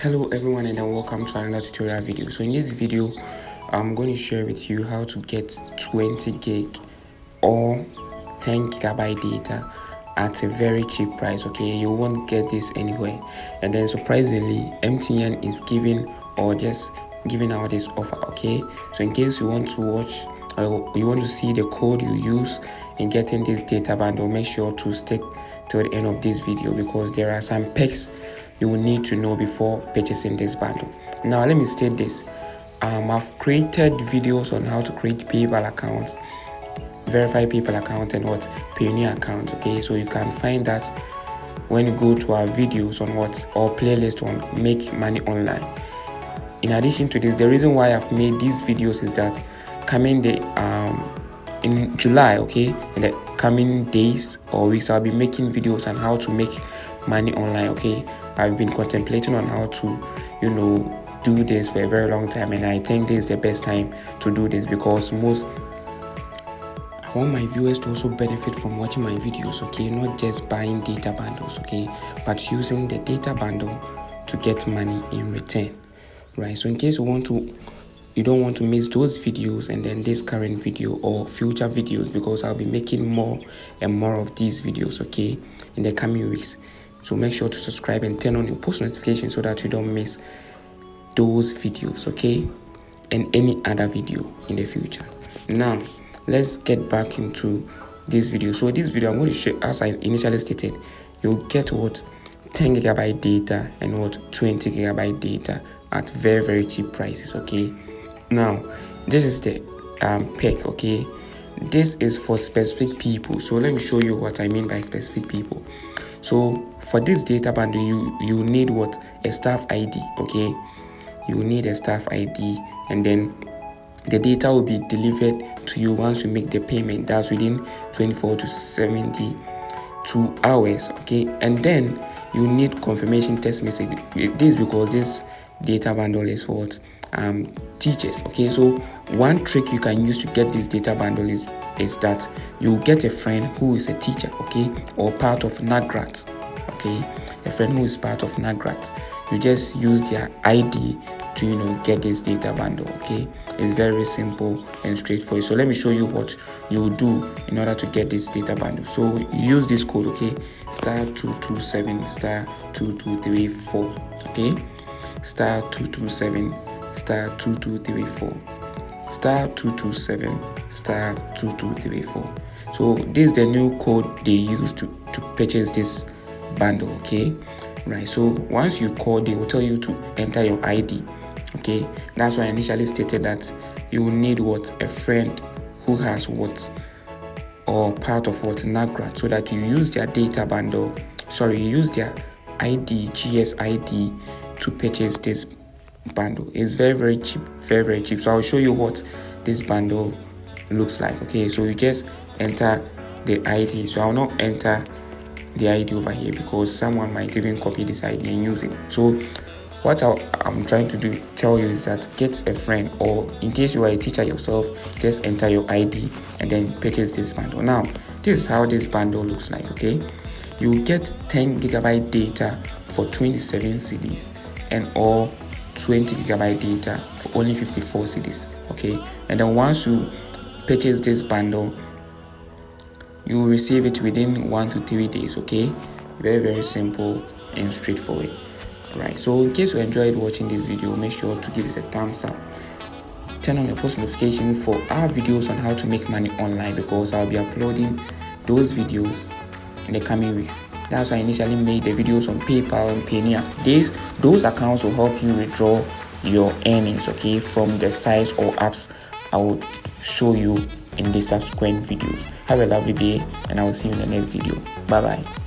Hello everyone, and welcome to another tutorial video. So in this video I'm going to share with you how to get 20 gig or 10 gigabyte data at a very cheap price. Okay, you won't get this anywhere. And then surprisingly, MTN is giving out this offer. Okay, so in case you want to watch or you want to see the code you use in getting this data bundle, make sure to stick to the end of this video because there are some perks you will need to know before purchasing this bundle. Now let me state this. I've created videos on how to create PayPal accounts, verify PayPal account, and Payoneer account. Okay, so you can find that when you go to our videos on or playlist on Make Money Online. In addition to this, the reason why I've made these videos is that coming in July, okay, in the coming days or weeks, I'll be making videos on how to make money online. Okay, I've been contemplating on how to do this for a very long time, and I think this is the best time to do this because I want my viewers to also benefit from watching my videos. Okay, not just buying data bundles, okay, but using the data bundle to get money in return, right? So in case you don't want to miss those videos and then this current video or future videos, because I'll be making more and more of these videos, okay, in the coming weeks. So make sure to subscribe and turn on your post notifications so that you don't miss those videos, okay, and any other video in the future. Now let's get back into this video. So this video I'm going to show, as I initially stated, you'll get 10 gigabyte data and 20 gigabyte data at very, very cheap prices. Okay, now this is the pack. Okay, this is for specific people. So let me show you what I mean by specific people. So for this data bundle, you need a staff ID. Okay, you need a staff ID, and then the data will be delivered to you once you make the payment. That's within 24 to 72 hours. Okay, and then you need confirmation text message. This because this data bundle is for teachers. Okay, so one trick you can use to get this data bundle is that you get a friend who is a teacher, okay, or part of NAGRAT. Okay, a friend who is part of NAGRAT. You just use their ID to get this data bundle. Okay, it's very simple and straightforward. So let me show you what you will do in order to get this data bundle. So you use this code, okay, *227 *2234. okay, *227 *2234, *227 *2234. So this is the new code they use to purchase this bundle. Okay, right? So once you call, they will tell you to enter your ID. Okay, that's why I initially stated that you will need a friend who has or part of NAGRAT, so that you use their data bundle. You use their ID, GS ID, to purchase this bundle. It's very, very cheap, very, very cheap. So I'll show you what this bundle looks like. Okay, so you just enter the ID. So I'll not enter the ID over here because someone might even copy this ID and use it. So what I'm trying to tell you is that get a friend, or in case you are a teacher yourself, just enter your ID and then purchase this bundle. Now this is how this bundle looks like. Okay, you get 10 gigabyte data for 27 cedis and or 20 gigabyte data for only 54 cedis. Okay, and then once you purchase this bundle, you will receive it within 1 to 3 days. Okay, very, very simple and straightforward. Right, so in case you enjoyed watching this video, make sure to give us a thumbs up, turn on your post notification for our videos on how to make money online, because I'll be uploading those videos in the coming weeks. That's why I initially made the videos on PayPal and Payoneer. Those accounts will help you withdraw your earnings, okay, from the sites or apps I will show you in the subsequent videos. Have a lovely day, and I will see you in the next video. Bye bye.